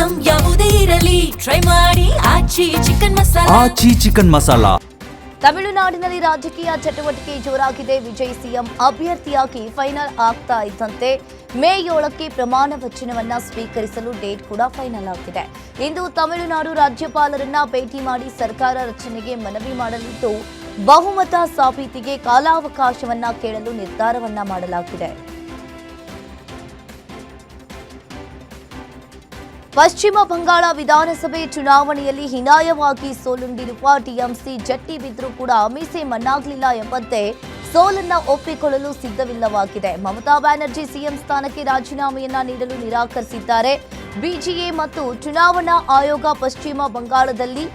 Item ಯಾವುದೇ ಇರಲಿ try ಮಾಡಿ ಆಚಿ ಚಿಕನ್ ಮಸಾಲಾ. ತಮಿಳುನಾಡಿನಲ್ಲಿ ರಾಜಕೀಯ ಚಟುವಟಿಕೆ ಜೋರಾಗಿದೆ. ವಿಜಯ್ ಸಿಎಂ ಅಭ್ಯರ್ಥಿಯಾಗಿ ಫೈನಲ್ ಆಗ್ತಾ ಇದ್ದಂತೆ ಮೇ 7ಕ್ಕೆ ಪ್ರಮಾಣ ವಚನವನ್ನ ಸ್ವೀಕರಿಸಲು ಡೇಟ್ ಕೂಡ ಫೈನಲ್ ಆಗಿದೆ. ಇಂದು ತಮಿಳುನಾಡು ರಾಜ್ಯಪಾಲರನ್ನ ಭೇಟಿ ಮಾಡಿ ಸರ್ಕಾರ ರಚನೆಗೆ ಮನವಿ ಮಾಡಲಿದ್ದು, ಬಹುಮತ ಸಾಬೀತಿಗೆ ಕಾಲಾವಕಾಶವನ್ನ ಕೇಳಲು ನಿರ್ಧಾರವನ್ನ ಮಾಡಲಾಗಿದೆ. ಪಶ್ಚಿಮ ಬಂಗಾಳ ವಿಧಾನಸಭೆ ಚುನಾವಣೆಯಲ್ಲಿ ಹೀನಾಯವಾಗಿ ಸೋಲುಂಡಿರುವ ಟಿಎಂಸಿ ಜಟ್ಟಿ ಬಿದ್ದರೂ ಕೂಡ ಮೀಸೆ ಮಣ್ಣಾಗಲಿಲ್ಲ ಎಂಬಂತೆ ಸೋಲನ್ನ ಒಪ್ಪಿಕೊಳ್ಳಲು ಸಿದ್ಧವಿಲ್ಲವಾಗಿದೆ. ಮಮತಾ ಬ್ಯಾನರ್ಜಿ ಸಿಎಂ ಸ್ಥಾನಕ್ಕೆ ರಾಜೀನಾಮೆಯನ್ನ ನೀಡಲು ನಿರಾಕರಿಸಿದ್ದಾರೆ. ಬಿಜಿಎ ಮತ್ತು ಚುನಾವಣಾ ಆಯೋಗ ಪಶ್ಚಿಮ ಬಂಗಾಳದಲ್ಲಿ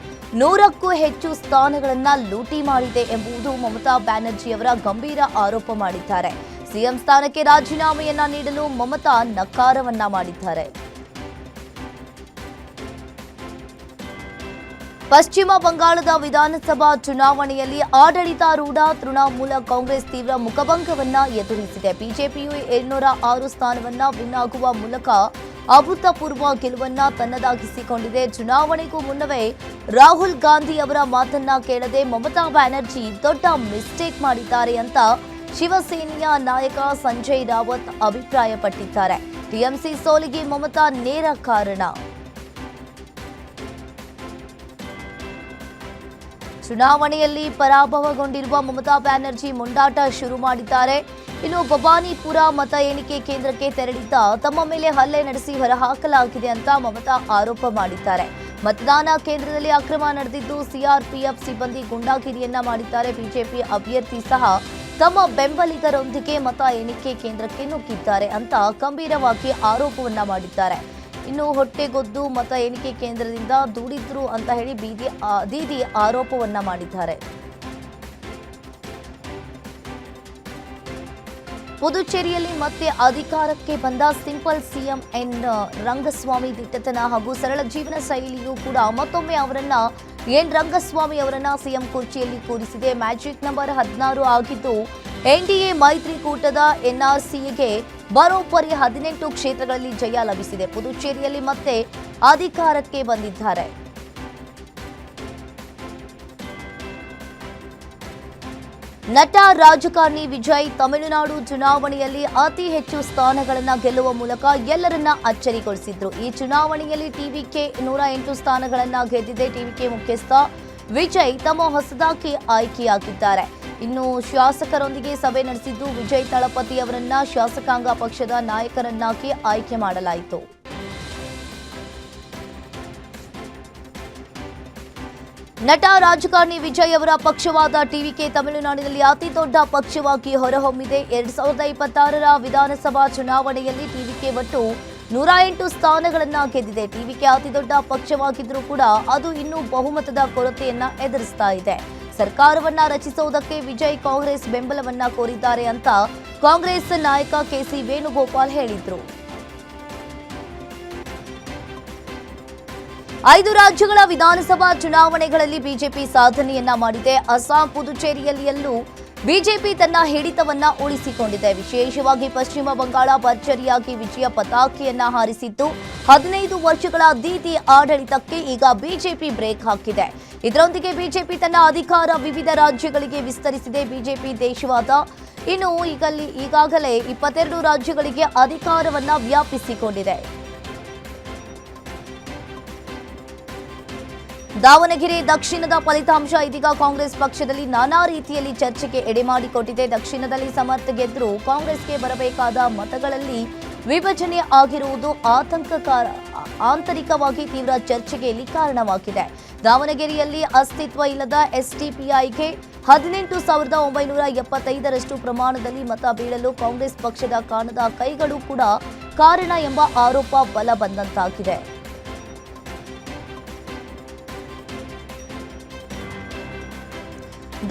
100ಕ್ಕೂ ಹೆಚ್ಚು ಸ್ಥಾನಗಳನ್ನ ಲೂಟಿ ಮಾಡಿದೆ ಎಂಬುದು ಮಮತಾ ಬ್ಯಾನರ್ಜಿಯವರ ಗಂಭೀರ ಆರೋಪ ಮಾಡಿದ್ದಾರೆ. ಸಿಎಂ ಸ್ಥಾನಕ್ಕೆ ರಾಜೀನಾಮೆಯನ್ನ ನೀಡಲು ಮಮತಾ ನಕಾರವನ್ನ ಮಾಡಿದ್ದಾರೆ. ಪಶ್ಚಿಮ ಬಂಗಾಳದ ವಿಧಾನಸಭಾ ಚುನಾವಣೆಯಲ್ಲಿ ಆಡಳಿತಾರೂಢ ತೃಣಮೂಲ ಕಾಂಗ್ರೆಸ್ ತೀವ್ರ ಮುಖಭಂಗವನ್ನ ಎದುರಿಸಿದೆ. ಬಿಜೆಪಿಯು 206 ಸ್ಥಾನವನ್ನ ವಿನ್ ಆಗುವ ಮೂಲಕ ಅಭೂತಪೂರ್ವ ಗೆಲುವನ್ನ ತನ್ನದಾಗಿಸಿಕೊಂಡಿದೆ. ಚುನಾವಣೆಗೂ ಮುನ್ನವೇ ರಾಹುಲ್ ಗಾಂಧಿ ಅವರ ಮಾತನ್ನ ಕೇಳದೆ ಮಮತಾ ಬ್ಯಾನರ್ಜಿ ದೊಡ್ಡ ಮಿಸ್ಟೇಕ್ ಮಾಡಿದ್ದಾರೆ ಅಂತ ಶಿವಸೇನೆಯ ನಾಯಕ ಸಂಜಯ್ ರಾವತ್ ಅಭಿಪ್ರಾಯಪಟ್ಟಿದ್ದಾರೆ. ಟಿಎಂಸಿ ಸೋಲಿಗೆ ಮಮತಾ ನೇರ ಕಾರಣ. ಚುನಾವಣೆಯಲ್ಲಿ ಪರಾಭವಗೊಂಡಿರುವ ಮಮತಾ ಬ್ಯಾನರ್ಜಿ ಮುಂದಾಟ ಶುರು ಮಾಡಿದ್ದಾರೆ. ಇನ್ನು ಭವಾನಿಪುರ ಮತ ಎಣಿಕೆ ಕೇಂದ್ರಕ್ಕೆ ತೆರಳಿದ್ದ ತಮ್ಮ ಮೇಲೆ ಹಲ್ಲೆ ನಡೆಸಿ ಹೊರಹಾಕಲಾಗಿದೆ ಅಂತ ಮಮತಾ ಆರೋಪ ಮಾಡಿದ್ದಾರೆ. ಮತದಾನ ಕೇಂದ್ರದಲ್ಲಿ ಅಕ್ರಮ ನಡೆದಿದ್ದು, ಸಿಆರ್ಪಿಎಫ್ ಸಿಬ್ಬಂದಿ ಗೂಂಡಾಗಿರಿಯನ್ನ ಮಾಡಿದ್ದಾರೆ. ಬಿಜೆಪಿ ಅಭ್ಯರ್ಥಿ ಸಹ ತಮ್ಮ ಬೆಂಬಲಿಗರೊಂದಿಗೆ ಮತ ಎಣಿಕೆ ಕೇಂದ್ರಕ್ಕೆ ನುಗ್ಗಿದ್ದಾರೆ ಅಂತ ಗಂಭೀರವಾಗಿ ಆರೋಪವನ್ನ ಮಾಡಿದ್ದಾರೆ. ಇನ್ನು ಹೊಟ್ಟೆಗೊದ್ದು ಮತ ಎಣಿಕೆ ಕೇಂದ್ರದಿಂದ ದೂಡಿದ್ರು ಅಂತ ಹೇಳಿ ದೀದಿ ಆರೋಪವನ್ನ ಮಾಡಿದ್ದಾರೆ. ಪುದುಚೇರಿಯಲ್ಲಿ ಮತ್ತೆ ಅಧಿಕಾರಕ್ಕೆ ಬಂದ ಸಿಂಪಲ್ ಸಿಎಂ ಎನ್ ರಂಗಸ್ವಾಮಿ ದಿಟ್ಟತನ ಹಾಗೂ ಸರಳ ಜೀವನ ಶೈಲಿಯೂ ಕೂಡ ಮತ್ತೊಮ್ಮೆ ಎನ್ ರಂಗಸ್ವಾಮಿ ಅವರನ್ನ ಸಿಎಂ ಕುರ್ಚಿಯಲ್ಲಿ ಕೂರಿಸಿದೆ. ಮ್ಯಾಜಿಕ್ ನಂಬರ್ 16 ಆಗಿದ್ದು, ಎನ್ಡಿಎ ಮೈತ್ರಿಕೂಟದ ಎನ್ಆರ್ಸಿಗೆ ಬರೋಬ್ಬರಿ 18 ಕ್ಷೇತ್ರಗಳಲ್ಲಿ ಜಯ ಲಭಿಸಿದೆ. ಪುದುಚೇರಿಯಲ್ಲಿ ಮತ್ತೆ ಅಧಿಕಾರಕ್ಕೆ ಬಂದಿದ್ದಾರೆ. ನಟ ರಾಜಕಾರಣಿ ವಿಜಯ್ ತಮಿಳುನಾಡು ಚುನಾವಣೆಯಲ್ಲಿ ಅತಿ ಹೆಚ್ಚು ಸ್ಥಾನಗಳನ್ನು ಗೆಲ್ಲುವ ಮೂಲಕ ಎಲ್ಲರನ್ನ ಅಚ್ಚರಿಗೊಳಿಸಿದ್ರು. ಈ ಚುನಾವಣೆಯಲ್ಲಿ ಟಿವಿಕೆ 108 ಸ್ಥಾನಗಳನ್ನು ಗೆದ್ದಿದೆ. ಟಿವಿಕೆ ಮುಖ್ಯಸ್ಥ ವಿಜಯ್ ತಮ್ಮ ಹೊಸದಾಗಿ ಆಯ್ಕೆಯಾಗಿದ್ದಾರೆ. ಇನ್ನು ಶಾಸಕರೊಂದಿಗೆ ಸಭೆ ನಡೆಸಿದ್ದು, ವಿಜಯ್ ತಳಪತಿ ಅವರನ್ನ ಶಾಸಕಾಂಗ ಪಕ್ಷದ ನಾಯಕರನ್ನಾಗಿ ಆಯ್ಕೆ ಮಾಡಲಾಯಿತು. ನಟ ರಾಜಕಾರಣಿ ವಿಜಯ್ ಅವರ ಪಕ್ಷವಾದ ಟಿವಿಕೆ ತಮಿಳುನಾಡಿನಲ್ಲಿ ಅತಿ ದೊಡ್ಡ ಪಕ್ಷವಾಗಿ ಹೊರಹೊಮ್ಮಿದೆ. 2026ರ ವಿಧಾನಸಭಾ ಚುನಾವಣೆಯಲ್ಲಿ ಟಿವಿಕೆ ಒಟ್ಟು 108 ಸ್ಥಾನಗಳನ್ನು ಗೆದ್ದಿದೆ. ಟಿವಿಕೆ ಅತಿ ದೊಡ್ಡ ಪಕ್ಷವಾಗಿದ್ರೂ ಕೂಡ ಅದು ಇನ್ನೂ ಬಹುಮತದ ಕೊರತೆಯನ್ನ ಎದುರಿಸ್ತಾ ಇದೆ. ಸರ್ಕಾರವನ್ನ ರಚಿಸುವುದಕ್ಕೆ ವಿಜಯ್ ಕಾಂಗ್ರೆಸ್ ಬೆಂಬಲವನ್ನ ಕೋರಿದ್ದಾರೆ ಅಂತ ಕಾಂಗ್ರೆಸ್ ನಾಯಕ ಕೆಸಿ ವೇಣುಗೋಪಾಲ್ ಹೇಳಿದ್ರು. 5 ರಾಜ್ಯಗಳ ವಿಧಾನಸಭಾ ಚುನಾವಣೆಗಳಲ್ಲಿ ಬಿಜೆಪಿ ಸಾಧನೆಯನ್ನ ಮಾಡಿದೆ. ಅಸ್ಸಾಂ, ಪುದುಚೇರಿಯಲ್ಲಿಯಲ್ಲೂ ಬಿಜೆಪಿ ತನ್ನ ಹಿಡಿತವನ್ನ ಉಳಿಸಿಕೊಂಡಿದೆ. ವಿಶೇಷವಾಗಿ ಪಶ್ಚಿಮ ಬಂಗಾಳ ಭರ್ಜರಿಯಾಗಿ ವಿಜಯ ಪತಾಕೆಯನ್ನ ಹಾರಿಸಿದ್ದು, 15 ವರ್ಷಗಳ ದೀದಿ ಆಡಳಿತಕ್ಕೆ ಈಗ ಬಿಜೆಪಿ ಬ್ರೇಕ್ ಹಾಕಿದೆ. ಇದರೊಂದಿಗೆ ಬಿಜೆಪಿ ತನ್ನ ಅಧಿಕಾರ ವಿವಿಧ ರಾಜ್ಯಗಳಿಗೆ ವಿಸ್ತರಿಸಿದೆ. ಬಿಜೆಪಿ ದೇಶವಾದ ಇನ್ನು ಈಗಾಗಲೇ 22 ರಾಜ್ಯಗಳಿಗೆ ಅಧಿಕಾರವನ್ನ ವ್ಯಾಪಿಸಿಕೊಂಡಿದೆ. ದಾವಣಗೆರೆ ದಕ್ಷಿಣದ ಫಲಿತಾಂಶ ಇದೀಗ ಕಾಂಗ್ರೆಸ್ ಪಕ್ಷದಲ್ಲಿ ನಾನಾ ರೀತಿಯಲ್ಲಿ ಚರ್ಚೆಗೆ ಎಡೆಮಾಡಿಕೊಟ್ಟಿದೆ. ದಕ್ಷಿಣದಲ್ಲಿ ಸಮರ್ಥ ಗೆದ್ದರೂ ಕಾಂಗ್ರೆಸ್ಗೆ ಬರಬೇಕಾದ ಮತಗಳಲ್ಲಿ ವಿಭಜನೆ ಆಗಿರುವುದು ಆಂತರಿಕವಾಗಿ ತೀವ್ರ ಚರ್ಚೆಗೆ ಇಲ್ಲಿ ಕಾರಣವಾಗಿದೆ. ದಾವಣಗೆರೆಯಲ್ಲಿ ಅಸ್ತಿತ್ವ ಇಲ್ಲದ ಎಸ್ಡಿಪಿಐಗೆ 18,975ರಷ್ಟು ಪ್ರಮಾಣದಲ್ಲಿ ಮತ ಬೀಳಲು ಕಾಂಗ್ರೆಸ್ ಪಕ್ಷದ ಕಾಣದ ಕೈಗಳು ಕೂಡ ಕಾರಣ ಎಂಬ ಆರೋಪ ಬಲ ಬಂದಂತಾಗಿದೆ.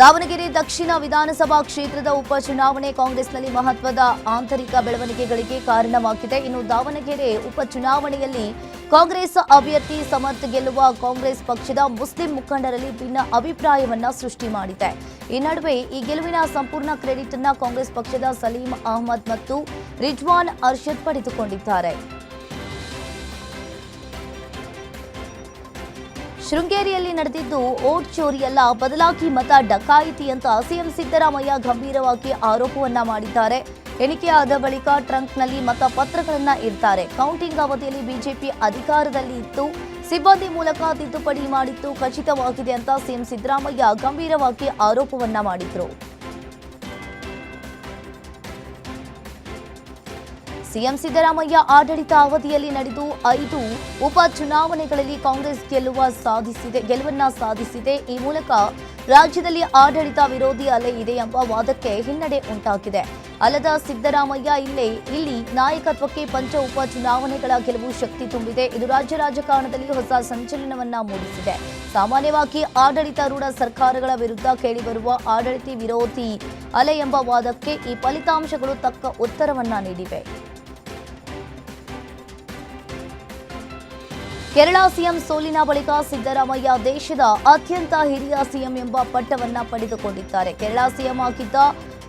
ದಾವಣಗೆರೆ ದಕ್ಷಿಣ ವಿಧಾನಸಭಾ ಕ್ಷೇತ್ರದ ಉಪಚುನಾವಣೆ ಕಾಂಗ್ರೆಸ್ನಲ್ಲಿ ಮಹತ್ವದ ಆಂತರಿಕ ಬೆಳವಣಿಗೆಗಳಿಗೆ ಕಾರಣವಾಗಿದೆ. ಇನ್ನು ದಾವಣಗೆರೆ ಉಪಚುನಾವಣೆಯಲ್ಲಿ ಕಾಂಗ್ರೆಸ್ ಅಭ್ಯರ್ಥಿ ಸಮರ್ಥ ಗೆಲ್ಲುವ ಕಾಂಗ್ರೆಸ್ ಪಕ್ಷದ ಮುಸ್ಲಿಂ ಮುಖಂಡರಲ್ಲಿ ಭಿನ್ನ ಅಭಿಪ್ರಾಯವನ್ನ ಸೃಷ್ಟಿ ಮಾಡಿದೆ. ಈ ನಡುವೆ ಈ ಗೆಲುವಿನ ಸಂಪೂರ್ಣ ಕ್ರೆಡಿಟ್ ಅನ್ನು ಕಾಂಗ್ರೆಸ್ ಪಕ್ಷದ ಸಲೀಂ ಅಹಮದ್ ಮತ್ತು ರಿಜ್ವಾನ್ ಅರ್ಷದ್ ಪಡೆದುಕೊಂಡಿದ್ದಾರೆ. ಶೃಂಗೇರಿಯಲ್ಲಿ ನಡೆದಿದ್ದು ಓಟ್ ಚೋರಿಯಲ್ಲ, ಬದಲಾಗಿ ಮತ ಡಕಾಯಿತಿ ಅಂತ ಸಿಎಂ ಸಿದ್ದರಾಮಯ್ಯ ಗಂಭೀರವಾಗಿ ಆರೋಪವನ್ನ ಮಾಡಿದ್ದಾರೆ. ಎಣಿಕೆಯಾದ ಬಳಿಕ ಟ್ರಂಕ್ನಲ್ಲಿ ಮತಪತ್ರಗಳನ್ನ ಇಡ್ತಾರೆ. ಕೌಂಟಿಂಗ್ ಅವಧಿಯಲ್ಲಿ ಬಿಜೆಪಿ ಅಧಿಕಾರದಲ್ಲಿ ಇತ್ತು, ಸಿಬ್ಬಂದಿ ಮೂಲಕ ತಿದ್ದುಪಡಿ ಮಾಡಿದ್ದು ಖಚಿತವಾಗಿದೆ ಅಂತ ಸಿಎಂ ಸಿದ್ದರಾಮಯ್ಯ ಗಂಭೀರವಾಗಿ ಆರೋಪವನ್ನ ಮಾಡಿದ್ರು. ಸಿಎಂ ಸಿದ್ದರಾಮಯ್ಯ ಆಡಳಿತ ಅವಧಿಯಲ್ಲಿ ನಡೆದು 5 ಉಪಚುನಾವಣೆಗಳಲ್ಲಿ ಕಾಂಗ್ರೆಸ್ ಗೆಲುವನ್ನ ಸಾಧಿಸಿದೆ. ಈ ಮೂಲಕ ರಾಜ್ಯದಲ್ಲಿ ಆಡಳಿತ ವಿರೋಧಿ ಅಲೆ ಇದೆ ಎಂಬ ವಾದಕ್ಕೆ ಹಿನ್ನಡೆ ಉಂಟಾಗಿದೆ. ಅಲ್ಲದ ಸಿದ್ದರಾಮಯ್ಯ ಇಲ್ಲಿ ನಾಯಕತ್ವಕ್ಕೆ ಪಂಚ ಉಪಚುನಾವಣೆಗಳ ಗೆಲುವು ಶಕ್ತಿ ತುಂಬಿದೆ. ಇದು ರಾಜ್ಯ ರಾಜಕಾರಣದಲ್ಲಿ ಹೊಸ ಸಂಚಲನವನ್ನ ಮೂಡಿಸಿದೆ. ಸಾಮಾನ್ಯವಾಗಿ ಆಡಳಿತಾರೂಢ ಸರ್ಕಾರಗಳ ವಿರುದ್ಧ ಕೇಳಿಬರುವ ಆಡಳಿತ ವಿರೋಧಿ ಅಲೆ ಎಂಬ ವಾದಕ್ಕೆ ಈ ಫಲಿತಾಂಶಗಳು ತಕ್ಕ ಉತ್ತರವನ್ನ ನೀಡಿವೆ. ಕೇರಳ ಸಿಎಂ ಸೋಲಿನ ಬಳಿಕ ಸಿದ್ದರಾಮಯ್ಯ ದೇಶದ ಅತ್ಯಂತ ಹಿರಿಯ ಸಿಎಂ ಎಂಬ ಪಟ್ಟವನ್ನ ಪಡೆದುಕೊಂಡಿದ್ದಾರೆ. ಕೇರಳ ಸಿಎಂ ಆಗಿದ್ದ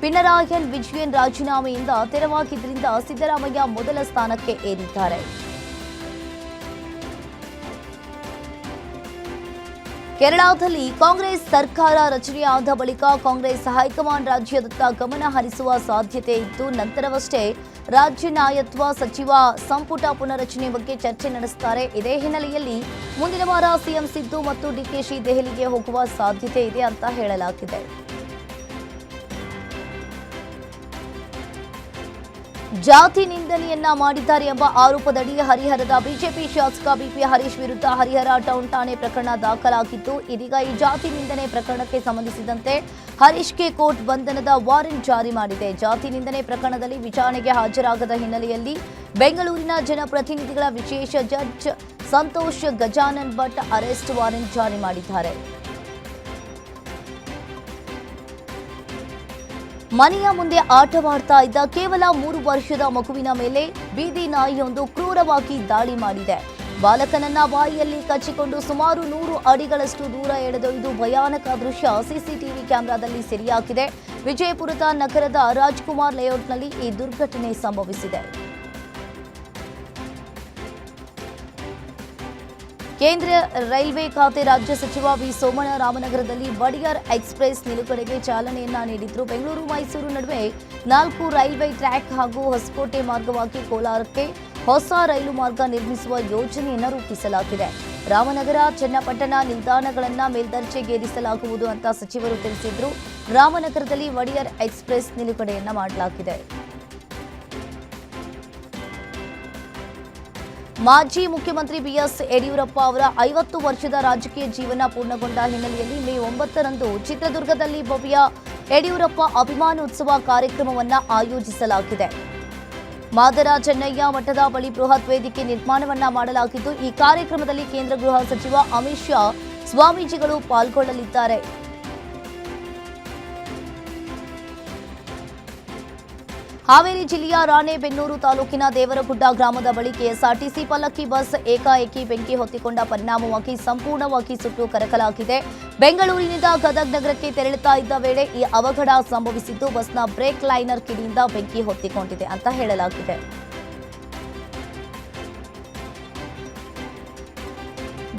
ಪಿಣರಾಯಿ ವಿಜಯನ್ ರಾಜೀನಾಮೆಯಿಂದ ತೆರವಾಗಿದ್ದರಿಂದ ಸಿದ್ದರಾಮಯ್ಯ ಮೊದಲ ಸ್ಥಾನಕ್ಕೆ ಏರಿದ್ದಾರೆ. ಕೇರಳದಲ್ಲಿ ಕಾಂಗ್ರೆಸ್ ಸರ್ಕಾರ ರಚನೆಯಾದ ಬಳಿಕ ಕಾಂಗ್ರೆಸ್ ಹೈಕಮಾಂಡ್ ರಾಜ್ಯದತ್ತ ಗಮನ ಹರಿಸುವ ಸಾಧ್ಯತೆ ಇತ್ತು. ನಂತರವಷ್ಟೇ ರಾಜ್ಯ ನಾಯಕತ್ವ ಸಚಿವ ಸಂಪುಟ ಪುನರಚನೆ ಬಗ್ಗೆ ಚರ್ಚೆ ನಡೆಸುತ್ತಾರೆ. ಇದೇ ಹಿನ್ನೆಲೆಯಲ್ಲಿ ಮುಂದಿನ ವಾರ ಸಿಎಂ ಸಿದ್ದು ಮತ್ತು ಡಿಕೆಶಿ ದೆಹಲಿಗೆ ಹೋಗುವ ಸಾಧ್ಯತೆ ಇದೆ ಅಂತ ಹೇಳಲಾಗಿದೆ. ಜಾತಿ ನಿಂದನೆಯನ್ನ ಮಾಡಿದ್ದಾರೆ ಎಂಬ ಆರೋಪದಡಿ ಹರಿಹರದ ಬಿಜೆಪಿ ಶಾಸಕ ಬಿಪಿ ಹರೀಶ್ ವಿರುದ್ಧ ಹರಿಹರ ಟೌನ್ ಠಾಣೆ ಪ್ರಕರಣ ದಾಖಲಾಗಿತ್ತು. ಇದೀಗ ಈ ಜಾತಿ ನಿಂದನೆ ಪ್ರಕರಣಕ್ಕೆ ಸಂಬಂಧಿಸಿದಂತೆ ಹರೀಶ್ಗೆ ಕೋರ್ಟ್ ಬಂಧನದ ವಾರೆಂಟ್ ಜಾರಿ ಮಾಡಿದೆ. ಜಾತಿ ನಿಂದನೆ ಪ್ರಕರಣದಲ್ಲಿ ವಿಚಾರಣೆಗೆ ಹಾಜರಾಗದ ಹಿನ್ನೆಲೆಯಲ್ಲಿ ಬೆಂಗಳೂರಿನ ಜನಪ್ರತಿನಿಧಿಗಳ ವಿಶೇಷ judge Santosh Gajanan Bhat arrest warrant ಜಾರಿ ಮಾಡಿದ್ದಾರೆ. ಮನೆಯ ಮುಂದೆ ಆಟವಾಡ್ತಾ ಇದ್ದ ಕೇವಲ 3 ವರ್ಷದ ಮಗುವಿನ ಮೇಲೆ ಬೀದಿ ನಾಯಿಯೊಂದು ಕ್ರೂರವಾಗಿ ದಾಳಿ ಮಾಡಿದೆ. ಬಾಲಕನನ್ನ ಬಾಯಿಯಲ್ಲಿ ಕಚ್ಚಿಕೊಂಡು ಸುಮಾರು 100 ಅಡಿಗಳಷ್ಟು ದೂರ ಎಳೆದೊಯ್ದು ಭಯಾನಕ ದೃಶ್ಯ ಸಿಸಿಟಿವಿ ಕ್ಯಾಮೆರಾದಲ್ಲಿ ಸೆರೆಯಾಗಿದೆ. ವಿಜಯಪುರದ ನಗರದ ರಾಜ್ಕುಮಾರ್ ಲೇಔಟ್ನಲ್ಲಿ ಈ ದುರ್ಘಟನೆ ಸಂಭವಿಸಿದೆ. ಕೇಂದ್ರ ರೈಲ್ವೆ ಖಾತೆ ರಾಜ್ಯ ಸಚಿವ ವಿ ಸೋಮಣ್ಣ ರಾಮನಗರದಲ್ಲಿ ವಡಿಯರ್ ಎಕ್ಸ್‌ಪ್ರೆಸ್ ನಿಲುಗಡೆಗೆ ಚಾಲನೆಯನ್ನ ನೀಡಿದ್ರು. ಬೆಂಗಳೂರು ಮೈಸೂರು ನಡುವೆ 4 ರೈಲ್ವೆ ಟ್ರ್ಯಾಕ್ ಹಾಗೂ ಹೊಸಕೋಟೆ ಮಾರ್ಗವಾಗಿ ಕೋಲಾರಕ್ಕೆ ಹೊಸ ರೈಲು ಮಾರ್ಗ ನಿರ್ಮಿಸುವ ಯೋಜನೆಯನ್ನು ರೂಪಿಸಲಾಗಿದೆ. ರಾಮನಗರ, ಚನ್ನಪಟ್ಟಣ ನಿಲ್ದಾಣಗಳನ್ನು ಮೇಲ್ದರ್ಜೆಗೇರಿಸಲಾಗುವುದು ಅಂತ ಸಚಿವರು ತಿಳಿಸಿದ್ರು. ರಾಮನಗರದಲ್ಲಿ ವಡಿಯರ್ ಎಕ್ಸ್‌ಪ್ರೆಸ್ ನಿಲುಗಡೆಯನ್ನ ಮಾಡಲಾಗಿದೆ. ಮಾಜಿ ಮುಖ್ಯಮಂತ್ರಿ ಬಿಎಸ್ ಯಡಿಯೂರಪ್ಪ ಅವರ 50 ವರ್ಷದ ರಾಜಕೀಯ ಜೀವನ ಪೂರ್ಣಗೊಂಡ ಹಿನ್ನೆಲೆಯಲ್ಲಿ ಮೇ 9ರಂದು ಚಿತ್ರದುರ್ಗದಲ್ಲಿ ಭವ್ಯ ಯಡಿಯೂರಪ್ಪ ಅಭಿಮಾನೋತ್ಸವ ಕಾರ್ಯಕ್ರಮವನ್ನು ಆಯೋಜಿಸಲಾಗಿದೆ. ಮಾದರ ಚೆನ್ನಯ್ಯ ಮಠದ ಬಳಿ ಬೃಹತ್ ವೇದಿಕೆ ನಿರ್ಮಾಣವನ್ನ ಮಾಡಲಾಗಿದ್ದು, ಈ ಕಾರ್ಯಕ್ರಮದಲ್ಲಿ ಕೇಂದ್ರ ಗೃಹ ಸಚಿವ ಅಮಿತ್ ಶಾ ಸ್ವಾಮೀಜಿಗಳು ಪಾಲ್ಗೊಳ್ಳಲಿದ್ದಾರೆ. ಹಾವೇರಿ ಜಿಲ್ಲೆಯ ರಾಣೆಬೆನ್ನೂರು ತಾಲೂಕಿನ ದೇವರಗುಡ್ಡ ಗ್ರಾಮದ ಬಳಿ ಕೆಎಸ್ಆರ್ಟಿಸಿ ಪಲ್ಲಕ್ಕಿ ಬಸ್ ಏಕಾಏಕಿ ಬೆಂಕಿ ಹೊತ್ತಿಕೊಂಡ ಪರಿಣಾಮವಾಗಿ ಸಂಪೂರ್ಣವಾಗಿ ಸುಟ್ಟು ಕರಕಲಾಗಿದೆ. ಬೆಂಗಳೂರಿನಿಂದ ಗದಗ ನಗರಕ್ಕೆ ತೆರಳುತ್ತಾ ಇದ್ದ ವೇಳೆ ಈ ಅವಘಡ ಸಂಭವಿಸಿದ್ದು, ಬಸ್ನ ಬ್ರೇಕ್ ಲೈನರ್ ಕಿಡಿಯಿಂದ ಬೆಂಕಿ ಹೊತ್ತಿಕೊಂಡಿದೆ ಅಂತ ಹೇಳಲಾಗಿದೆ.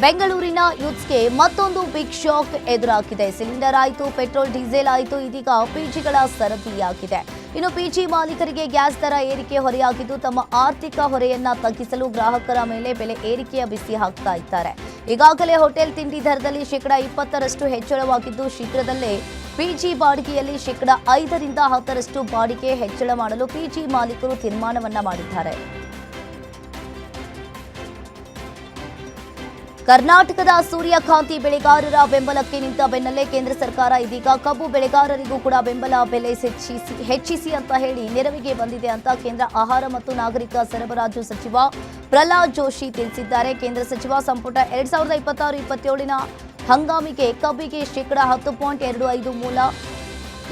ಬೆಂಗಳೂರಿನ ಯೂತ್ಸ್ಗೆ ಮತ್ತೊಂದು ಬಿಗ್ ಶಾಕ್ ಎದುರಾಗಿದೆ. ಸಿಲಿಂಡರ್ ಆಯಿತು, ಪೆಟ್ರೋಲ್ ಡೀಸೆಲ್ ಆಯಿತು, ಇದೀಗ ಪಿಜಿಗಳ ಸರದಿಯಾಗಿದೆ. ಇನ್ನು ಪಿಜಿ ಮಾಲೀಕರಿಗೆ ಗ್ಯಾಸ್ ದರ ಏರಿಕೆ ಹೊರೆಯಾಗಿದ್ದು, ತಮ್ಮ ಆರ್ಥಿಕ ಹೊರೆಯನ್ನ ತಗ್ಗಿಸಲು ಗ್ರಾಹಕರ ಮೇಲೆ ಬೆಲೆ ಏರಿಕೆಯ ಬಿಸಿ ಹಾಕ್ತಾ ಇದ್ದಾರೆ. ಈಗಾಗಲೇ ಹೋಟೆಲ್ ತಿಂಡಿ ದರದಲ್ಲಿ 20% ಹೆಚ್ಚಳವಾಗಿದ್ದು, ಶೀಘ್ರದಲ್ಲೇ ಪಿಜಿ ಬಾಡಿಗೆಯಲ್ಲಿ 5ರಿಂದ 10% ಬಾಡಿಗೆ ಹೆಚ್ಚಳ ಮಾಡಲು ಪಿಜಿ ಮಾಲೀಕರು ತೀರ್ಮಾನವನ್ನ ಮಾಡಿದ್ದಾರೆ. ಕರ್ನಾಟಕದ ಸೂರ್ಯಕಾಂತಿ ಬೆಳೆಗಾರರ ಬೆಂಬಲಕ್ಕೆ ನಿಂತ ಬೆನ್ನಲ್ಲೇ ಕೇಂದ್ರ ಸರ್ಕಾರ ಇದೀಗ ಕಬ್ಬು ಬೆಳೆಗಾರರಿಗೂ ಕೂಡ ಬೆಂಬಲ ಬೆಲೆ ಹೆಚ್ಚಿಸಿ ಅಂತ ಹೇಳಿ ನೆರವಿಗೆ ಬಂದಿದೆ ಅಂತ ಕೇಂದ್ರ ಆಹಾರ ಮತ್ತು ನಾಗರಿಕ ಸರಬರಾಜು ಸಚಿವ ಪ್ರಹ್ಲಾದ್ ಜೋಶಿ ತಿಳಿಸಿದ್ದಾರೆ. ಕೇಂದ್ರ ಸಚಿವ ಸಂಪುಟ 2026-27ನ ಹಂಗಾಮಿಗೆ ಕಬ್ಬಿಗೆ 10.25 ಮೂಲ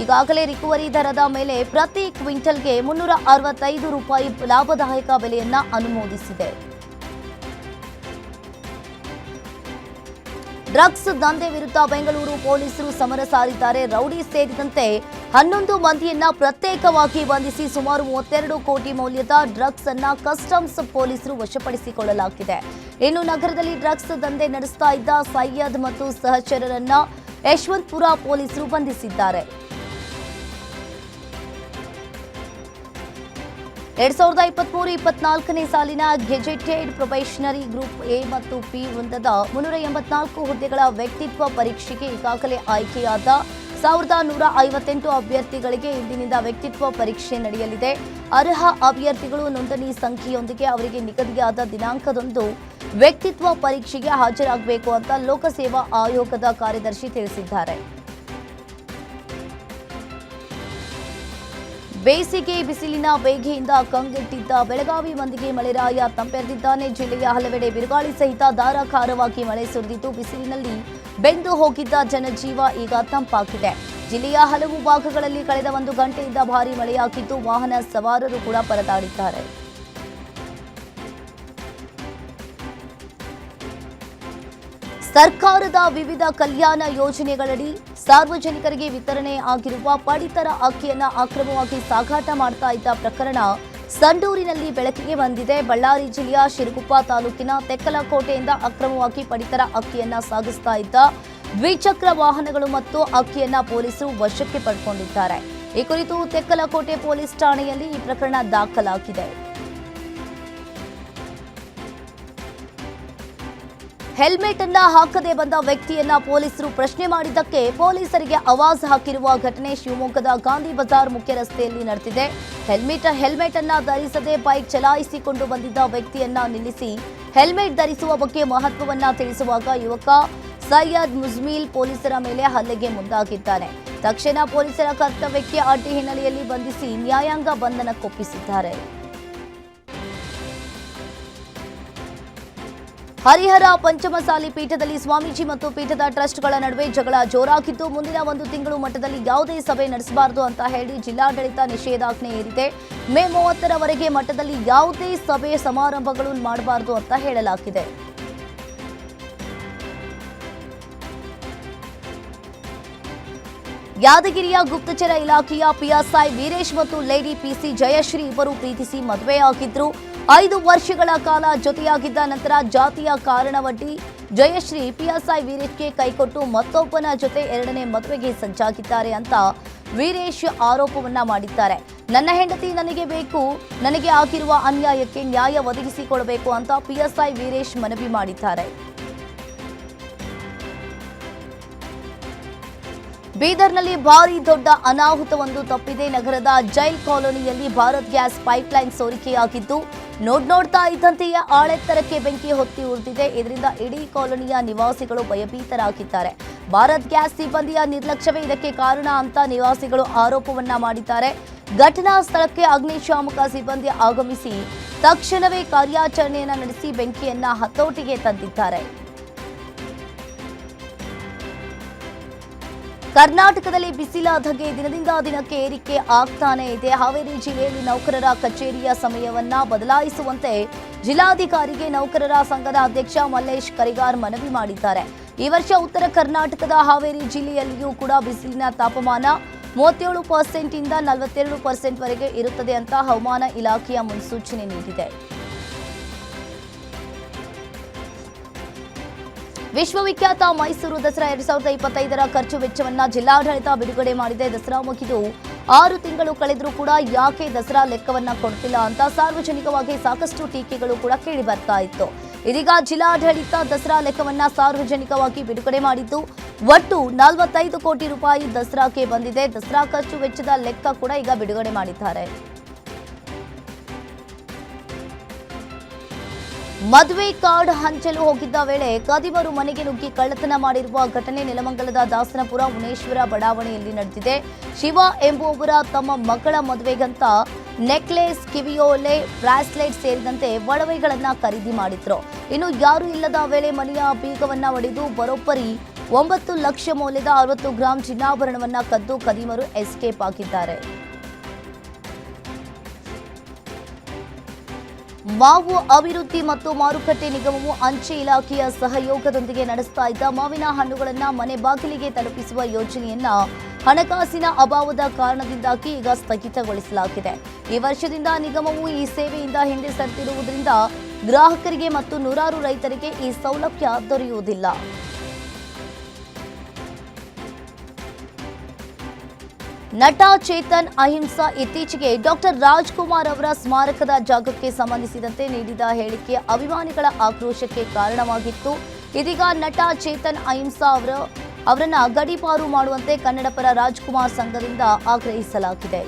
ಈಗಾಗಲೇ ರಿಕವರಿ ದರದ ಮೇಲೆ ಪ್ರತಿ ಕ್ವಿಂಟಲ್ಗೆ 365 ರೂಪಾಯಿ ಲಾಭದಾಯಕ ಬೆಲೆಯನ್ನ ಅನುಮೋದಿಸಿದೆ. ಡ್ರಗ್ಸ್ ದಂಧೆ ವಿರುದ್ಧ ಬೆಂಗಳೂರು ಪೊಲೀಸರು ಸಮರ ಸಾರಿದ್ದಾರೆ. ರೌಡಿ ಸೇರಿದಂತೆ 11 ಮಂದಿಯನ್ನ ಪ್ರತ್ಯೇಕವಾಗಿ ಬಂಧಿಸಿ ಸುಮಾರು 32 ಕೋಟಿ ಮೌಲ್ಯದ ಡ್ರಗ್ಸ್ ಅನ್ನ ಕಸ್ಟಮ್ಸ್ ಪೊಲೀಸರು ವಶಪಡಿಸಿಕೊಳ್ಳಲಾಗಿದೆ. ಇನ್ನು ನಗರದಲ್ಲಿ ಡ್ರಗ್ಸ್ ದಂಧೆ ನಡೆಸ್ತಾ ಇದ್ದ ಸೈಯದ್ ಮತ್ತು ಸಹಚರರನ್ನ ಯಶವಂತಪುರ ಪೊಲೀಸರು ಬಂಧಿಸಿದ್ದಾರೆ. 2023-24ನೇ ಸಾಲಿನ ಗೆಜೆಟೆಡ್ ಪ್ರೊಬೇಷನರಿ ಗ್ರೂಪ್ ಎ ಮತ್ತು ಪಿ ವೃಂದದ 384 ಹುದ್ದೆಗಳ ವ್ಯಕ್ತಿತ್ವ ಪರೀಕ್ಷೆಗೆ ಈಗಾಗಲೇ ಆಯ್ಕೆಯಾದ 1158 ಅಭ್ಯರ್ಥಿಗಳಿಗೆ ಇಂದಿನಿಂದ ವ್ಯಕ್ತಿತ್ವ ಪರೀಕ್ಷೆ ನಡೆಯಲಿದೆ. ಅರ್ಹ ಅಭ್ಯರ್ಥಿಗಳು ನೋಂದಣಿ ಸಂಖ್ಯೆಯೊಂದಿಗೆ ಅವರಿಗೆ ನಿಗದಿಯಾದ ದಿನಾಂಕದಂದು ವ್ಯಕ್ತಿತ್ವ ಪರೀಕ್ಷೆಗೆ ಹಾಜರಾಗಬೇಕು ಅಂತ ಲೋಕಸೇವಾ ಆಯೋಗದ ಕಾರ್ಯದರ್ಶಿ ತಿಳಿಸಿದ್ದಾರೆ. ಬೇಸಿಗೆ ಬಿಸಿಲಿನ ಬೇಗೆಯಿಂದ ಕಂಗೆಟ್ಟಿದ್ದ ಬೆಳಗಾವಿ ಮಂದಿಗೆ ಮಳೆರಾಯ ತಂಪೆರೆದಿದ್ದಾನೆ. ಜಿಲ್ಲೆಯ ಹಲವೆಡೆ ಬಿರುಗಾಳಿ ಸಹಿತ ಧಾರಾಕಾರವಾಗಿ ಮಳೆ ಸುರಿದಿದ್ದು ಬಿಸಿಲಿನಲ್ಲಿ ಬೆಂದು ಹೋಗಿದ್ದ ಜನಜೀವ ಈಗ ತಂಪಾಗಿದೆ. ಜಿಲ್ಲೆಯ ಹಲವು ಭಾಗಗಳಲ್ಲಿ ಕಳೆದ 1 ಗಂಟೆಯಿಂದ ಭಾರೀ ಮಳೆಯಾಗಿದ್ದು ವಾಹನ ಸವಾರರು ಕೂಡ ಪರದಾಡಿದ್ದಾರೆ. ಸರ್ಕಾರದ ವಿವಿಧ ಕಲ್ಯಾಣ ಯೋಜನೆಗಳಡಿ ಸಾರ್ವಜನಿಕರಿಗೆ ವಿತರಣೆ ಆಗಿರುವ ಪಡಿತರ ಅಕ್ಕಿಯನ್ನು ಅಕ್ರಮವಾಗಿ ಸಾಗಾಟ ಮಾಡ್ತಾ ಇದ್ದ ಪ್ರಕರಣ ಸಂಡೂರಿನಲ್ಲಿ ಬೆಳಕಿಗೆ ಬಂದಿದೆ. ಬಳ್ಳಾರಿ ಜಿಲ್ಲೆಯ ಶಿರಗುಪ್ಪ ತಾಲೂಕಿನ ತೆಕ್ಕಲಕೋಟೆಯಿಂದ ಅಕ್ರಮವಾಗಿ ಪಡಿತರ ಅಕ್ಕಿಯನ್ನ ಸಾಗಿಸ್ತಾ ಇದ್ದ ದ್ವಿಚಕ್ರ ವಾಹನಗಳು ಮತ್ತು ಅಕ್ಕಿಯನ್ನ ಪೊಲೀಸರು ವಶಕ್ಕೆ ಪಡೆದುಕೊಂಡಿದ್ದಾರೆ. ಈ ಕುರಿತು ತೆಕ್ಕಲಕೋಟೆ ಪೊಲೀಸ್ ಠಾಣೆಯಲ್ಲಿ ಈ ಪ್ರಕರಣ ದಾಖಲಾಗಿದೆ. ಹೆಲ್ಮೆಟ್ ಅನ್ನ ಹಾಕದೆ ಬಂದ ವ್ಯಕ್ತಿಯನ್ನ ಪೊಲೀಸರು ಪ್ರಶ್ನೆ ಮಾಡಿದ್ದಕ್ಕೆ ಪೊಲೀಸರಿಗೆ ಆವಾಜ್ ಹಾಕಿರುವ ಘಟನೆ ಶಿವಮೊಗ್ಗದ ಗಾಂಧಿ ಬಜಾರ್ ಮುಖ್ಯ ರಸ್ತೆಯಲ್ಲಿ ನಡೆದಿದೆ. ಹೆಲ್ಮೆಟ್ ಅನ್ನ ಧರಿಸದೆ ಬೈಕ್ ಚಲಾಯಿಸಿಕೊಂಡು ಬಂದಿದ್ದ ವ್ಯಕ್ತಿಯನ್ನ ನಿಲ್ಲಿಸಿ ಹೆಲ್ಮೆಟ್ ಧರಿಸುವ ಬಗ್ಗೆ ಮಹತ್ವವನ್ನ ತಿಳಿಸುವಾಗ ಯುವಕ ಸೈಯದ್ ಮುಜ್ಮಿಲ್ ಪೊಲೀಸರ ಮೇಲೆ ಹಲ್ಲೆಗೆ ಮುಂದಾಗಿದ್ದಾನೆ. ತಕ್ಷಣ ಪೊಲೀಸರ ಕರ್ತವ್ಯಕ್ಕೆ ಅಡ್ಡಿ ಹಿನ್ನೆಲೆಯಲ್ಲಿ ಬಂಧಿಸಿ ನ್ಯಾಯಾಂಗ ಬಂಧನಕ್ಕೊಪ್ಪಿಸಿದ್ದಾರೆ. ಹರಿಹರ ಪಂಚಮಸಾಲಿ ಪೀಠದಲ್ಲಿ ಸ್ವಾಮೀಜಿ ಮತ್ತು ಪೀಠದ ಟ್ರಸ್ಟ್ಗಳ ನಡುವೆ ಜಗಳ ಜೋರಾಗಿದ್ದು ಮುಂದಿನ 1 ತಿಂಗಳು ಮಟ್ಟದಲ್ಲಿ ಯಾವುದೇ ಸಭೆ ನಡೆಸಬಾರದು ಅಂತ ಹೇಳಿ ಜಿಲ್ಲಾಡಳಿತ ನಿಷೇಧಾಜ್ಞೆ ಹೇರಿದೆ. ಮೇ 30ರವರೆಗೆ ಮಟ್ಟದಲ್ಲಿ ಯಾವುದೇ ಸಭೆ ಸಮಾರಂಭಗಳು ಮಾಡಬಾರದು ಅಂತ ಹೇಳಲಾಗಿದೆ. ಯಾದಗಿರಿಯ ಗುಪ್ತಚರ ಇಲಾಖೆಯ ಪಿಎಸ್ಐ ವೀರೇಶ್ ಮತ್ತು ಲೇಡಿ ಪಿಸಿ ಜಯಶ್ರೀ ಇಬ್ಬರು ಪ್ರೀತಿಸಿ ಮದುವೆಯಾಗಿದ್ರು. 5 ವರ್ಷಗಳ ಕಾಲ ಜೊತೆಯಾಗಿದ್ದ ನಂತರ ಜಾತಿಯ ಕಾರಣವೊಡ್ಡಿ ಜಯಶ್ರೀ ಪಿಎಸ್ಐ ವೀರೇಶ್ಗೆ ಕೈಕೊಟ್ಟು ಮತ್ತೊಬ್ಬನ ಜೊತೆ 2ನೇ ಮದುವೆಗೆ ಸಜ್ಜಾಗಿದ್ದಾರೆ ಅಂತ ವೀರೇಶ್ ಆರೋಪವನ್ನ ಮಾಡಿದ್ದಾರೆ. ನನ್ನ ಹೆಂಡತಿ ನನಗೆ ಬೇಕು, ನನಗೆ ಆಗಿರುವ ಅನ್ಯಾಯಕ್ಕೆ ನ್ಯಾಯ ಒದಗಿಸಿಕೊಡಬೇಕು ಅಂತ ಪಿಎಸ್ಐ ವೀರೇಶ್ ಮನವಿ ಮಾಡಿದ್ದಾರೆ. ಬೀದರ್ನಲ್ಲಿ ಭಾರೀ ದೊಡ್ಡ ಅನಾಹುತವೊಂದು ತಪ್ಪಿದೆ. ನಗರದ ಜೈಲ್ ಕಾಲೋನಿಯಲ್ಲಿ ಭಾರತ್ ಗ್ಯಾಸ್ ಪೈಪ್ಲೈನ್ ಸೋರಿಕೆಯಾಗಿದ್ದು ನೋಡ್ತಾ ಇದ್ದಂತೆಯೇ ಆಳೆತ್ತರಕ್ಕೆ ಬೆಂಕಿ ಹೊತ್ತಿ ಉರಿದಿದೆ. ಇದರಿಂದ ಇಡೀ ಕಾಲೋನಿಯ ನಿವಾಸಿಗಳು ಭಯಭೀತರಾಗಿದ್ದಾರೆ. ಭಾರತ್ ಗ್ಯಾಸ್ ಸಿಬ್ಬಂದಿಯ ನಿರ್ಲಕ್ಷ್ಯವೇ ಇದಕ್ಕೆ ಕಾರಣ ಅಂತ ನಿವಾಸಿಗಳು ಆರೋಪವನ್ನ ಮಾಡಿದ್ದಾರೆ. ಘಟನಾ ಸ್ಥಳಕ್ಕೆ ಅಗ್ನಿಶಾಮಕ ಸಿಬ್ಬಂದಿ ಆಗಮಿಸಿ ತಕ್ಷಣವೇ ಕಾರ್ಯಾಚರಣೆಯನ್ನ ನಡೆಸಿ ಬೆಂಕಿಯನ್ನ ಹತೋಟಿಗೆ ತಂದಿದ್ದಾರೆ. ಕರ್ನಾಟಕದಲ್ಲಿ ಬಿಸಿಲ ಧಗೆ ದಿನದಿಂದ ದಿನಕ್ಕೆ ಏರಿಕೆ ಆಗ್ತಾನೆ ಇದೆ. ಹಾವೇರಿ ಜಿಲ್ಲೆಯಲ್ಲಿ ನೌಕರರ ಕಚೇರಿಯ ಸಮಯವನ್ನ ಬದಲಾಯಿಸುವಂತೆ ಜಿಲ್ಲಾಧಿಕಾರಿಗೆ ನೌಕರರ ಸಂಘದ ಅಧ್ಯಕ್ಷ ಮಲ್ಲೇಶ್ ಕರಿಗಾರ್ ಮನವಿ ಮಾಡಿದ್ದಾರೆ. ಈ ವರ್ಷ ಉತ್ತರ ಕರ್ನಾಟಕದ ಹಾವೇರಿ ಜಿಲ್ಲೆಯಲ್ಲಿಯೂ ಕೂಡ ಬಿಸಿಲಿನ ತಾಪಮಾನ 37% ಇಂದ 42% ವರೆಗೆ ಇರುತ್ತದೆ ಅಂತ ಹವಾಮಾನ ಇಲಾಖೆಯ ಮುನ್ಸೂಚನೆ ನೀಡಿದೆ. ವಿಶ್ವವಿಖ್ಯಾತ ಮೈಸೂರು ದಸರಾ 2025ರ ಖರ್ಚು ವೆಚ್ಚವನ್ನ ಜಿಲ್ಲಾಡಳಿತ ಬಿಡುಗಡೆ ಮಾಡಿದೆ. ದಸರಾ ಮುಗಿದು 6 ತಿಂಗಳು ಕಳೆದರೂ ಕೂಡ ಯಾಕೆ ದಸರಾ ಲೆಕ್ಕವನ್ನ ಕೊಡ್ತಿಲ್ಲ ಅಂತ ಸಾರ್ವಜನಿಕವಾಗಿ ಸಾಕಷ್ಟು ಟೀಕೆಗಳು ಕೂಡ ಕೇಳಿ ಬರ್ತಾ ಇತ್ತು. ಇದೀಗ ಜಿಲ್ಲಾಡಳಿತ ದಸರಾ ಲೆಕ್ಕವನ್ನ ಸಾರ್ವಜನಿಕವಾಗಿ ಬಿಡುಗಡೆ ಮಾಡಿದ್ದು ಒಟ್ಟು 45 ಕೋಟಿ ರೂಪಾಯಿ ದಸರಾಕ್ಕೆ ಬಂದಿದೆ. ದಸರಾ ಖರ್ಚು ವೆಚ್ಚದ ಲೆಕ್ಕ ಕೂಡ ಈಗ ಬಿಡುಗಡೆ ಮಾಡಿದ್ದಾರೆ. ಮದುವೆ ಕಾರ್ಡ್ ಹಂಚಲು ಹೋಗಿದ್ದ ವೇಳೆ ಕದಿಮರು ಮನೆಗೆ ನುಗ್ಗಿ ಕಳ್ಳತನ ಮಾಡಿರುವ ಘಟನೆ ನೆಲಮಂಗಲದ ದಾಸನಪುರ ಮುನೇಶ್ವರ ಬಡಾವಣೆಯಲ್ಲಿ ನಡೆದಿದೆ. ಶಿವ ಎಂಬುವವರ ತಮ್ಮ ಮಗಳ ಮದುವೆಗಂತ ನೆಕ್ಲೆಸ್, ಕಿವಿಯೋಲೆ, ಬ್ರಾಸ್ಲೆಟ್ ಸೇರಿದಂತೆ ಒಡವೆಗಳನ್ನ ಖರೀದಿ ಮಾಡಿದ್ರು. ಇನ್ನು ಯಾರು ಇಲ್ಲದ ವೇಳೆ ಮನೆಯ ಬೀಗವನ್ನ ಒಡೆದು ಬರೋಬ್ಬರಿ 9 ಲಕ್ಷ ಮೌಲ್ಯದ 60 ಗ್ರಾಂ ಚಿನ್ನಾಭರಣವನ್ನ ಕದ್ದು ಕದಿಮರು ಎಸ್ಕೇಪ್ ಆಗಿದ್ದಾರೆ. ಮಾವು ಅಭಿವೃದ್ಧಿ ಮತ್ತು ಮಾರುಕಟ್ಟೆ ನಿಗಮವು ಅಂಚೆ ಇಲಾಖೆಯ ಸಹಯೋಗದೊಂದಿಗೆ ನಡೆಸ್ತಾ ಇದ್ದ ಮಾವಿನ ಹಣ್ಣುಗಳನ್ನು ಮನೆ ಬಾಗಿಲಿಗೆ ತಲುಪಿಸುವ ಯೋಜನೆಯನ್ನ ಹಣಕಾಸಿನ ಅಭಾವದ ಕಾರಣದಿಂದಾಗಿ ಈಗ ಸ್ಥಗಿತಗೊಳಿಸಲಾಗಿದೆ. ಈ ವರ್ಷದಿಂದ ನಿಗಮವು ಈ ಸೇವೆಯಿಂದ ಹಿಂದೆ ಸರಿದಿರುವುದರಿಂದ ಗ್ರಾಹಕರಿಗೆ ಮತ್ತು ನೂರಾರು ರೈತರಿಗೆ ಈ ಸೌಲಭ್ಯ ದೊರೆಯುವುದಿಲ್ಲ. ನಟ ಚೇತನ್ ಅಹಿಂಸಾ ಇತ್ತೀಚೆಗೆ ಡಾಕ್ಟರ್ ರಾಜ್ಕುಮಾರ್ ಅವರ ಸ್ಮಾರಕದ ಜಾಗಕ್ಕೆ ಸಂಬಂಧಿಸಿದಂತೆ ನೀಡಿದ ಹೇಳಿಕೆ ಅಭಿಮಾನಿಗಳ ಆಕ್ರೋಶಕ್ಕೆ ಕಾರಣವಾಗಿತ್ತು. ಇದೀಗ ನಟ ಚೇತನ್ ಅಹಿಂಸಾ ಅವರನ್ನ ಗಡೀಪಾರು ಮಾಡುವಂತೆ ಕನ್ನಡಪರ ರಾಜ್ಕುಮಾರ್ ಸಂಘದಿಂದ ಆಗ್ರಹಿಸಲಾಗಿದೆ.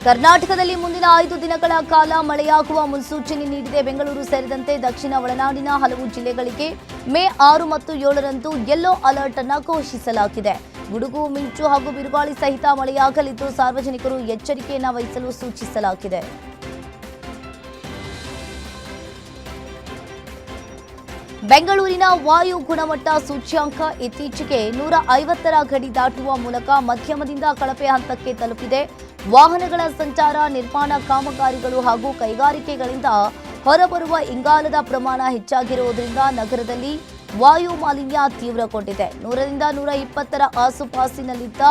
ಕರ್ನಾಟಕದಲ್ಲಿ ಮುಂದಿನ 5 ದಿನಗಳ ಕಾಲ ಮಳೆಯಾಗುವ ಮುನ್ಸೂಚನೆ ನೀಡಿದೆ. ಬೆಂಗಳೂರು ಸೇರಿದಂತೆ ದಕ್ಷಿಣ ಒಳನಾಡಿನ ಹಲವು ಜಿಲ್ಲೆಗಳಿಗೆ ಮೇ 6 ಮತ್ತು 7ರಂದು ಯೆಲ್ಲೋ ಅಲರ್ಟ್ ಅನ್ನು ಘೋಷಿಸಲಾಗಿದೆ. ಗುಡುಗು, ಮಿಂಚು ಹಾಗೂ ಬಿರುಗಾಳಿ ಸಹಿತ ಮಳೆಯಾಗಲಿದ್ದು ಸಾರ್ವಜನಿಕರು ಎಚ್ಚರಿಕೆಯನ್ನು ವಹಿಸಲು ಸೂಚಿಸಲಾಗಿದೆ. ಬೆಂಗಳೂರಿನ ವಾಯು ಗುಣಮಟ್ಟ ಸೂಚ್ಯಂಕ ಇತ್ತೀಚೆಗೆ 150ರ ಗಡಿ ದಾಟುವ ಮೂಲಕ ಮಧ್ಯಮದಿಂದ ಕಳಪೆ ಹಂತಕ್ಕೆ ತಲುಪಿದೆ. ವಾಹನಗಳ ಸಂಚಾರ, ನಿರ್ಮಾಣ ಕಾಮಗಾರಿಗಳು ಹಾಗೂ ಕೈಗಾರಿಕೆಗಳಿಂದ ಹೊರಬರುವ ಇಂಗಾಲದ ಪ್ರಮಾಣ ಹೆಚ್ಚಾಗಿರುವುದರಿಂದ ನಗರದಲ್ಲಿ ವಾಯು ಮಾಲಿನ್ಯ ತೀವ್ರಗೊಂಡಿದೆ. 100ರಿಂದ 120ರ ಆಸುಪಾಸಿನಲ್ಲಿದ್ದ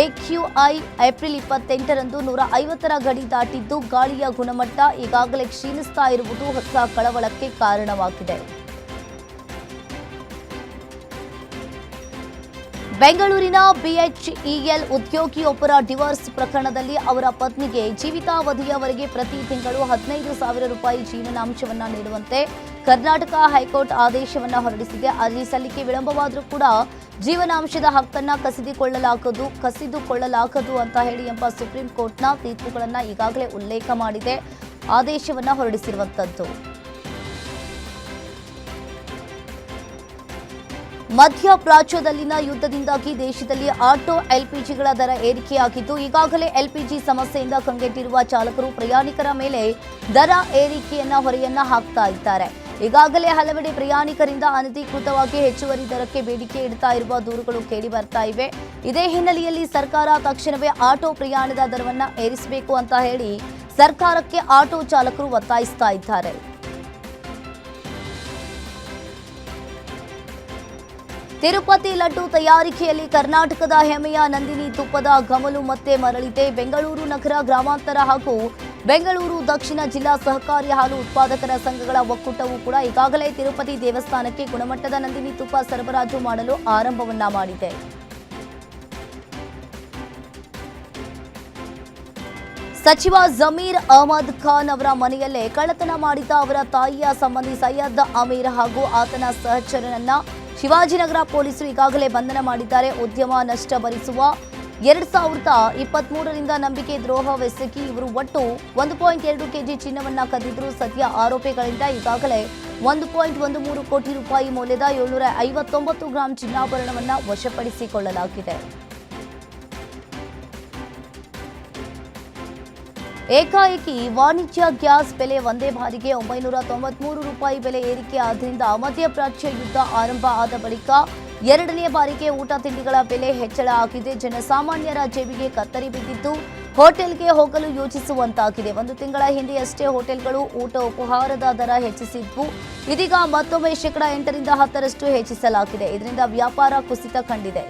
AQI ಏಪ್ರಿಲ್ 28ರಂದು 150ರ ಗಡಿ ದಾಟಿದ್ದು ಗಾಳಿಯ ಗುಣಮಟ್ಟ ಈಗಾಗಲೇ ಕ್ಷೀಣಿಸ್ತಾ ಇರುವುದು ಹೊಸ ಕಳವಳಕ್ಕೆ ಕಾರಣವಾಗಿದೆ. ಬೆಂಗಳೂರಿನ BHEL ಉದ್ಯೋಗಿಯೊಬ್ಬರ ಡಿವೋರ್ಸ್ ಪ್ರಕರಣದಲ್ಲಿ ಅವರ ಪತ್ನಿಗೆ ಜೀವಿತಾವಧಿಯವರೆಗೆ ಪ್ರತಿ ತಿಂಗಳು 15,000 ರೂಪಾಯಿ ಜೀವನಾಂಶವನ್ನು ನೀಡುವಂತೆ ಕರ್ನಾಟಕ ಹೈಕೋರ್ಟ್ ಆದೇಶವನ್ನು ಹೊರಡಿಸಿದೆ. ಅರ್ಜಿ ಸಲ್ಲಿಕೆ ವಿಳಂಬವಾದರೂ ಕೂಡ ಜೀವನಾಂಶದ ಹಕ್ಕನ್ನು ಕಸಿದುಕೊಳ್ಳಲಾಗದು ಅಂತ ಹೇಳಿ ಎಂಬ ಸುಪ್ರೀಂ ಕೋರ್ಟ್ನ ತೀರ್ಪುಗಳನ್ನು ಈಗಾಗಲೇ ಉಲ್ಲೇಖ ಮಾಡಿದೆ. ಆದೇಶವನ್ನು ಹೊರಡಿಸಿರುವಂಥದ್ದು. ಮಧ್ಯಪ್ರಾಚ್ಯದಲ್ಲಿನ ಯುದ್ಧದಿಂದಾಗಿ ದೇಶದಲ್ಲಿ ಆಟೋ LPGಗಳ ದರ ಏರಿಕೆಯಾಗಿದ್ದು ಈಗಾಗಲೇ LPG ಸಮಸ್ಯೆಯಿಂದ ಕಂಗೆಟ್ಟಿರುವ ಚಾಲಕರು ಪ್ರಯಾಣಿಕರ ಮೇಲೆ ದರ ಏರಿಕೆಯನ್ನ ಹೊರೆಯನ್ನ ಹಾಕ್ತಾ ಇದ್ದಾರೆ. ಈಗಾಗಲೇ ಹಲವೆಡೆ ಪ್ರಯಾಣಿಕರಿಂದ ಅನಧಿಕೃತವಾಗಿ ಹೆಚ್ಚುವರಿ ದರಕ್ಕೆ ಬೇಡಿಕೆ ಇಡ್ತಾ ಇರುವ ದೂರುಗಳು ಕೇಳಿ ಬರ್ತಾ ಇವೆ. ಇದೇ ಹಿನ್ನೆಲೆಯಲ್ಲಿ ಸರ್ಕಾರ ತಕ್ಷಣವೇ ಆಟೋ ಪ್ರಯಾಣದ ದರವನ್ನ ಏರಿಸಬೇಕು ಅಂತ ಹೇಳಿ ಸರ್ಕಾರಕ್ಕೆ ಆಟೋ ಚಾಲಕರು ಒತ್ತಾಯಿಸ್ತಾ ಇದ್ದಾರೆ. ತಿರುಪತಿ ಲಡ್ಡು ತಯಾರಿಕೆಯಲ್ಲಿ ಕರ್ನಾಟಕದ ಹೆಮ್ಮೆಯ ನಂದಿನಿ ತುಪ್ಪದ ಘಮಲು ಮತ್ತೆ ಮರಳಿದೆ. ಬೆಂಗಳೂರು ನಗರ ಗ್ರಾಮಾಂತರ ಹಾಗೂ ಬೆಂಗಳೂರು ದಕ್ಷಿಣ ಜಿಲ್ಲಾ ಸಹಕಾರಿ ಹಾಲು ಉತ್ಪಾದಕರ ಸಂಘಗಳ ಒಕ್ಕೂಟವು ಕೂಡ ಈಗಾಗಲೇ ತಿರುಪತಿ ದೇವಸ್ಥಾನಕ್ಕೆ ಗುಣಮಟ್ಟದ ನಂದಿನಿ ತುಪ್ಪ ಸರಬರಾಜು ಮಾಡಲು ಆರಂಭವನ್ನ ಮಾಡಿದೆ. ಸಚಿವ ಜಮೀರ್ ಅಹಮದ್ ಖಾನ್ ಅವರ ಮನೆಯಲ್ಲೇ ಕಳ್ಳತನ ಮಾಡಿದ್ದ ಅವರ ತಾಯಿಯ ಸಂಬಂಧಿ ಸೈಯದ್ ಅಮೀರ್ ಹಾಗೂ ಆತನ ಸಹಚರನನ್ನ ಶಿವಾಜಿನಗರ ಪೊಲೀಸರು ಈಗಾಗಲೇ ಬಂಧನ ಮಾಡಿದ್ದಾರೆ. ಉದ್ಯಮ ನಷ್ಟ ಭರಿಸುವ 2023ರಿಂದ ನಂಬಿಕೆ ದ್ರೋಹವೆಸಗಿ ಇವರು ಒಟ್ಟು 1.2 ಕೆಜಿ ಚಿನ್ನವನ್ನ ಕದ್ದಿದ್ರು. ಸದ್ಯ ಆರೋಪಿಗಳಿಂದ ಈಗಾಗಲೇ 1.13 ಕೋಟಿ ರೂಪಾಯಿ ಮೌಲ್ಯದ 759 ಗ್ರಾಂ ಚಿನ್ನಾಭರಣವನ್ನ ವಶಪಡಿಸಿಕೊಳ್ಳಲಾಗಿದೆ. ಏಕಾಏಕಿ ವಾಣಿಜ್ಯ ಗ್ಯಾಸ್ ಬೆಲೆ ಒಂದೇ ಬಾರಿಗೆ 993 ರೂಪಾಯಿ ಬೆಲೆ ಏರಿಕೆ ಆದ್ದರಿಂದ ಮಧ್ಯಪ್ರಾಚ್ಯ ಯುದ್ಧ ಆರಂಭ ಆದ ಬಳಿಕ ಎರಡನೇ ಬಾರಿಗೆ ಊಟ ತಿಂಡಿಗಳ ಬೆಲೆ ಹೆಚ್ಚಳ ಆಗಿದೆ. ಜನಸಾಮಾನ್ಯರ ಜೇಬಿಗೆ ಕತ್ತರಿ ಬಿದ್ದಿದ್ದು ಹೋಟೆಲ್ಗೆ ಹೋಗಲು ಯೋಚಿಸುವಂತಾಗಿದೆ. 1 ತಿಂಗಳ ಹಿಂದೆಯಷ್ಟೇ ಹೋಟೆಲ್ಗಳು ಊಟ ಉಪಹಾರದ ದರ ಹೆಚ್ಚಿಸಿದ್ವು. ಇದೀಗ ಮತ್ತೊಮ್ಮೆ 8% ರಿಂದ 10% ಹೆಚ್ಚಿಸಲಾಗಿದೆ. ಇದರಿಂದ ವ್ಯಾಪಾರ ಕುಸಿತ ಕಂಡಿದೆ.